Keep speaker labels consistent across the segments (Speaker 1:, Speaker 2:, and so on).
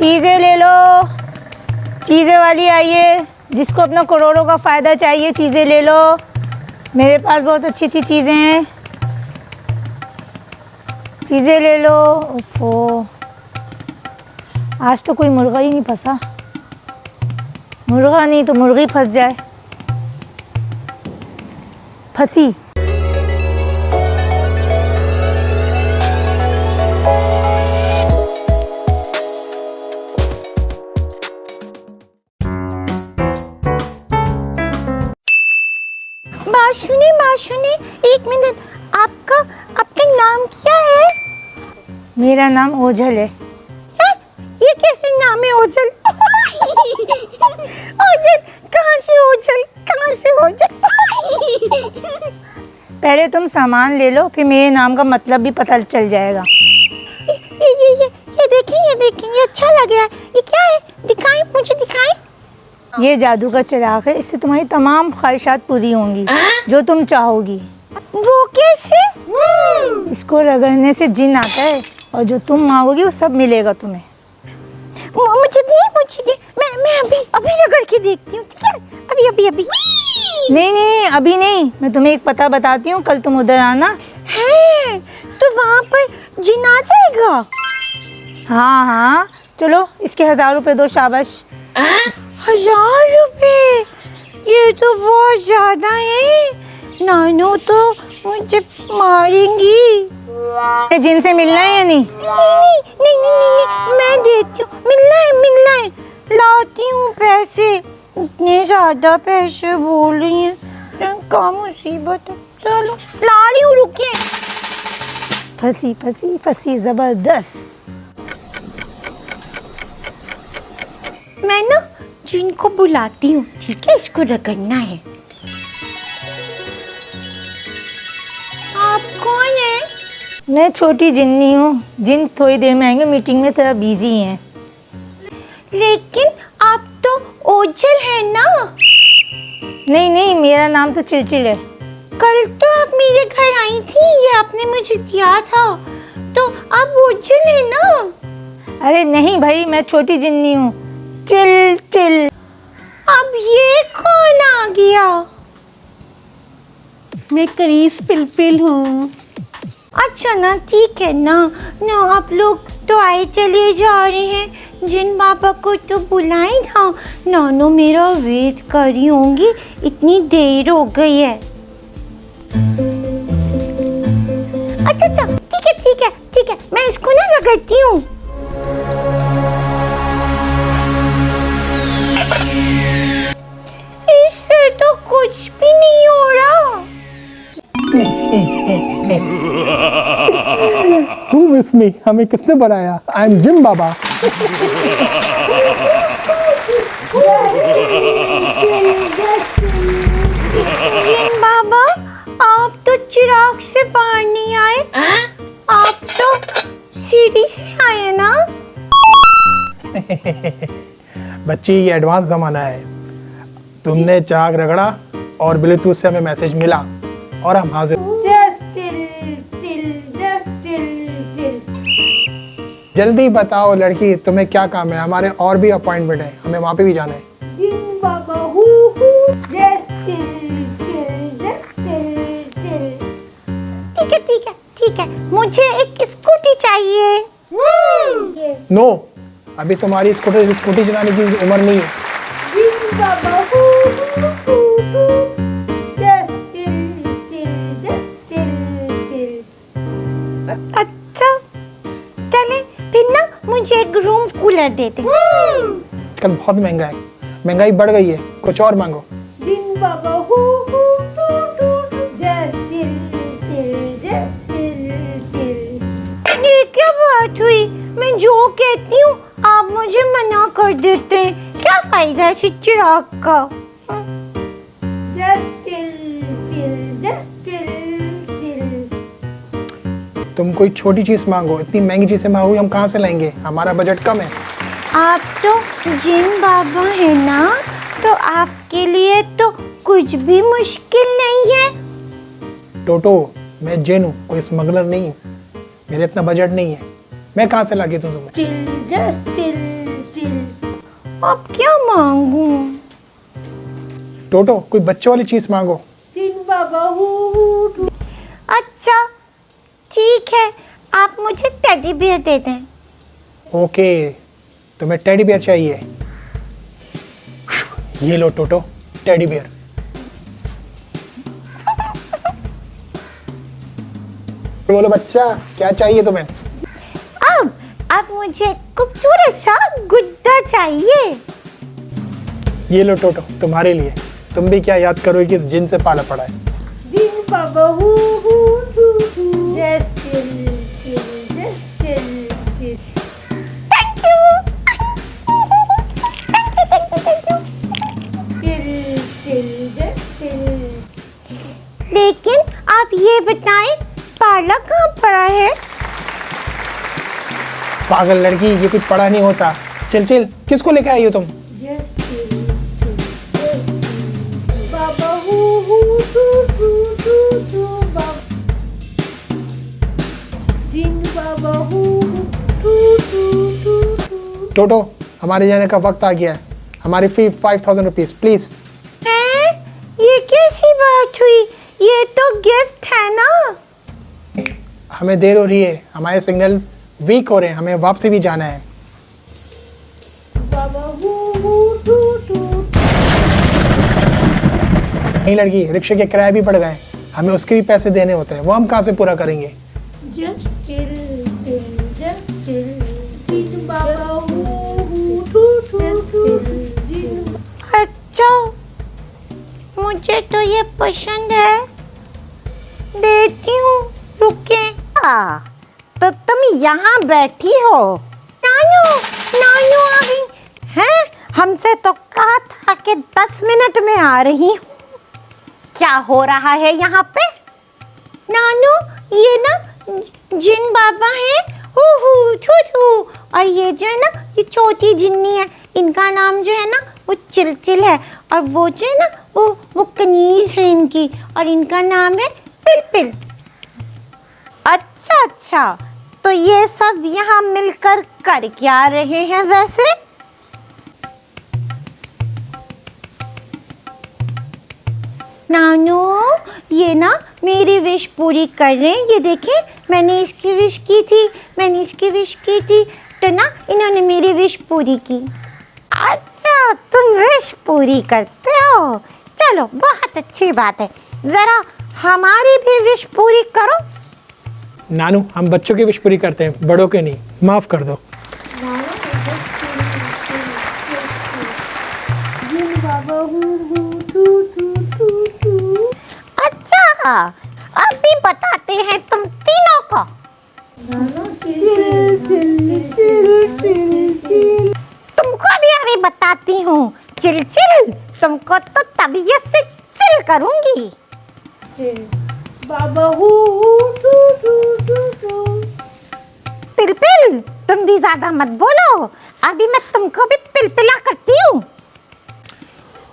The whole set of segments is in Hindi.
Speaker 1: चीज़ें ले लो, चीज़ें वाली आइए, जिसको अपना करोड़ों का फ़ायदा चाहिए चीज़ें ले लो। मेरे पास बहुत अच्छी अच्छी चीज़ें हैं, चीज़ें ले लो। ओफो, आज तो कोई मुर्गा ही नहीं फंसा। मुर्गा नहीं तो मुर्गी फंस जाए। फंसी।
Speaker 2: माशुनी, एक मिनट, आपका नाम क्या है?
Speaker 1: मेरा नाम ओझल है।
Speaker 2: ये कैसे नाम है ओझल? ओझल कहाँ से ओझल?
Speaker 1: पहले तुम सामान ले लो, फिर मेरे नाम का मतलब भी पता चल जाएगा।
Speaker 2: ये देखिए, ये अच्छा लग रहा है। ये क्या है? दिखाएं, मुझे दिखाएं।
Speaker 1: ये जादू का चिराग है, इससे तुम्हारी तमाम ख्वाहिशात पूरी होंगी जो तुम चाहोगी।
Speaker 2: वो कैसे?
Speaker 1: इसको रगड़ने से जिन आता है और जो तुम मांगोगी वो सब मिलेगा तुम्हें।
Speaker 2: मुझे दी। मैं अभी रगड़ के देखती हूँ, ठीक है? अभी।
Speaker 1: नहीं, अभी नहीं। मैं तुम्हें एक पता बताती हूँ, कल तुम उधर आना।
Speaker 2: है तो वहाँ पर जिन आ जाएगा?
Speaker 1: हाँ, चलो इसके 1000 रुपए दो, शाबाश।
Speaker 2: 1000 रुपए? ये तो बहुत ज्यादा है। नानू तो मुझे मारेंगी।
Speaker 1: जिनसे मिलना है या नहीं?
Speaker 2: नहीं, मैं देती हूँ। मिलना है। लाती हूँ पैसे। इतने ज्यादा पैसे बोल रही हैं, क्या मुसीबत है। चलो ला रही हूँ, रुकिए।
Speaker 1: फंसी जबरदस्त।
Speaker 2: मैं ना जिनको बुलाती हूँ, ठीक है? इसको रगड़ना है। आप कौन है?
Speaker 1: मैं छोटी जिन्नी हूँ। जिन थोड़ी देर में आएंगे, मीटिंग में थोड़ा बिजी हैं।
Speaker 2: लेकिन आप तो ओझल है ना?
Speaker 1: नहीं, मेरा नाम तो चिलचिल है।
Speaker 2: कल तो आप मेरे घर आई थी, ये आपने मुझे दिया था, तो आप ओझल है ना?
Speaker 1: अरे नहीं भाई, मैं छोटी जिन्नी हूँ, चिल।
Speaker 2: अब ये कौन आ गया?
Speaker 3: मैं करीस पिलपिल हूँ।
Speaker 2: अच्छा ना, ठीक है ना। आप लोग तो आए चले जा रहे हैं। जिन बाबा को तो बुलाए था। नानो मेरा वेट कर रही होंगी, इतनी देर हो गई है। अच्छा, ठीक है, मैं इसको ना रगड़ती हूँ। इससे तो कुछ भी नहीं हो रहा।
Speaker 4: Who miss me? हमें किसने बनाया? I am जिन बाबा।
Speaker 2: जिन बाबा, आप तो चिराग से बाहर नहीं आए। आप तो सीढ़ी से आए ना?
Speaker 4: बच्ची, ये एडवांस जमाना है। तुमने चाक रगड़ा और ब्लूटूथ से हमें मैसेज मिला और हम हाजिर। जल्दी बताओ लड़की, तुम्हें क्या काम है? हमारे और भी अपॉइंटमेंट है, हमें वहाँ पे भी जाना है।
Speaker 2: ठीक है, मुझे एक स्कूटी चाहिए।
Speaker 4: नो, अभी तुम्हारी स्कूटी चलाने की उम्र नहीं है।
Speaker 2: अच्छा, चले फिर ना, मुझे एक रूम कूलर दे दे।
Speaker 4: कल बहुत महंगा है, महंगाई बढ़ गई है, कुछ और मांगो।
Speaker 2: ये क्या बात हुई? मैं जो कहती हूँ आप मुझे मना कर देते हैं। क्या फायदा है चिराग का?
Speaker 4: तुम कोई छोटी चीज मांगो, इतनी महंगी चीजें मांगो हम कहाँ से लाएंगे? हमारा बजट कम है।
Speaker 2: आप तो जिन बाबा है ना, तो आपके लिए तो कुछ भी मुश्किल नहीं है।
Speaker 4: टोटो, मैं जिन हूँ, कोई स्मगलर नहीं हूँ। मेरे इतना बजट नहीं है, मैं कहाँ से ला के दूँ तुम्हें?
Speaker 1: चिल।
Speaker 2: अब क्या मांगू?
Speaker 4: टोटो कोई बच्चे वाली चीज मांगो।
Speaker 2: अच्छा ठीक है, आप मुझे टेडी बियर दे दें।
Speaker 4: ओके, तुम्हें टेडी बियर चाहिए? ये लो टोटो, टेडी बियर। बोलो बच्चा, क्या चाहिए तुम्हें?
Speaker 2: अब मुझे खूबसूरत सा गुड्डा चाहिए।
Speaker 4: ये लो टोटो, तुम्हारे लिए। तुम भी क्या याद करोगे कि जिन से पाला पड़ा है।
Speaker 2: Thank you. लेकिन आप ये बताएं, पाला कहाँ पड़ा है?
Speaker 4: पागल लड़की, ये कुछ पढ़ा नहीं होता। चिल चिल, किसको लेकर आई हो तुम? टोटो, हमारे जाने का वक्त आ गया है। हमारी फी 5000 रुपीज प्लीज।
Speaker 2: हैं? ये कैसी बात हुई? ये तो गिफ्ट है ना।
Speaker 4: हमें देर हो रही है, हमारे सिग्नल वीक हो रहे हैं, हमें वापसी भी जाना है। नहीं लड़की, रिक्शे के किराए भी बढ़ गए, हमें उसके भी पैसे देने होते हैं, वो हम कहाँ से पूरा करेंगे?
Speaker 2: अच्छा, मुझे तो ये पसंद है, देती हूँ, रुके। तो तुम यहाँ बैठी हो? नानू, नानू आ गई हैं? हमसे तो कहा था कि 10 मिनट में आ रही हूँ। क्या हो रहा है यहाँ पे? नानू, ये ना जिन बाबा हैं, हू छू, और ये जो है ना, ये छोटी जिन्नी है, इनका नाम जो है ना वो चिलचिल है, और वो जो है ना वो कनीज है इनकी, और इनका नाम है पिलपिल। अच्छा, तो ये सब यहाँ मिलकर कर क्या रहे हैं वैसे? नानू, ये ना मेरी विश पूरी कर रहे हैं। ये देखें, मैंने इसकी विश की थी, मैंने इसकी विश की थी, तो ना इन्होंने मेरी विश पूरी की। अच्छा, तुम विश पूरी करते हो, चलो बहुत अच्छी बात है। जरा हमारी भी विश पूरी करो।
Speaker 4: नानू, हम बच्चों की विश पूरी करते हैं, बड़ों के नहीं, माफ कर दो।
Speaker 2: अच्छा, अब भी बताते हैं तुम तीनों को। तुमको भी अभी बताती हूँ। चिलचिल, तुमको तो तबीयत से चिल करूंगी। पिलपिल, तुम भी ज्यादा मत बोलो, अभी मैं तुमको भी पिलपिला करती हूँ।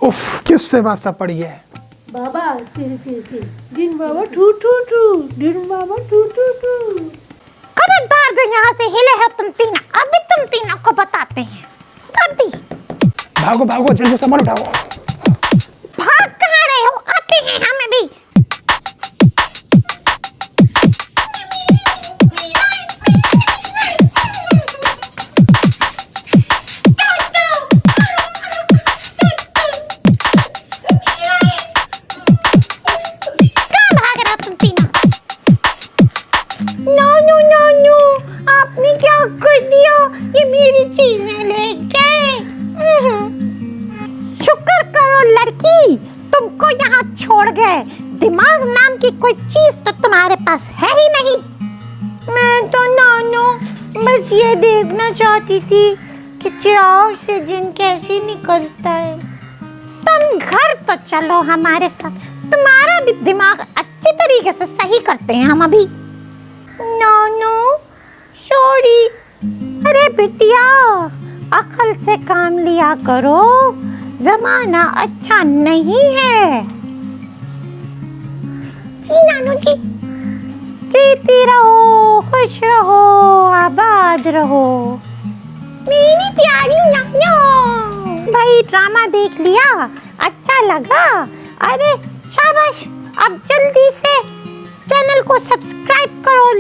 Speaker 4: उफ, किससे वास्ता पड़ी है?
Speaker 3: बाबा चिल चिल चिल, दिन बाबा टू टू टू, दिन बाबा टू टू टू।
Speaker 2: खबरदार जो यहाँ से हिले है तुम तीनों, अभी तुम तीनों को बताते हैं। अभी
Speaker 4: भागो भागो, जल्दी सामान उठाओ।
Speaker 2: भाग कहाँ रहे हो? आते हैं हमें भी। नानू, आपने क्या कर दिया? ये मेरी चीजें ले गए। शुक्र करो लड़की, तुमको यहाँ छोड़ गए। दिमाग नाम की कोई चीज तो तुम्हारे पास है ही नहीं। मैं तो नानू बस ये देखना चाहती थी कि चिराग से जिन कैसे निकलता है। तुम घर तो चलो हमारे साथ, तुम्हारा भी दिमाग अच्छी तरीके से सही करते हैं हम अभी। नानू सॉरी। अरे बिटिया, अकल से काम लिया करो, जमाना अच्छा नहीं है। जी नानू जी, जीती रहो, खुश रहो, आबाद रहो, मेरी प्यारी नानू। ये ड्रामा देख लिया, अच्छा लगा? अरे शाबाश, अब जल्दी से चैनल को सब्सक्राइब करो,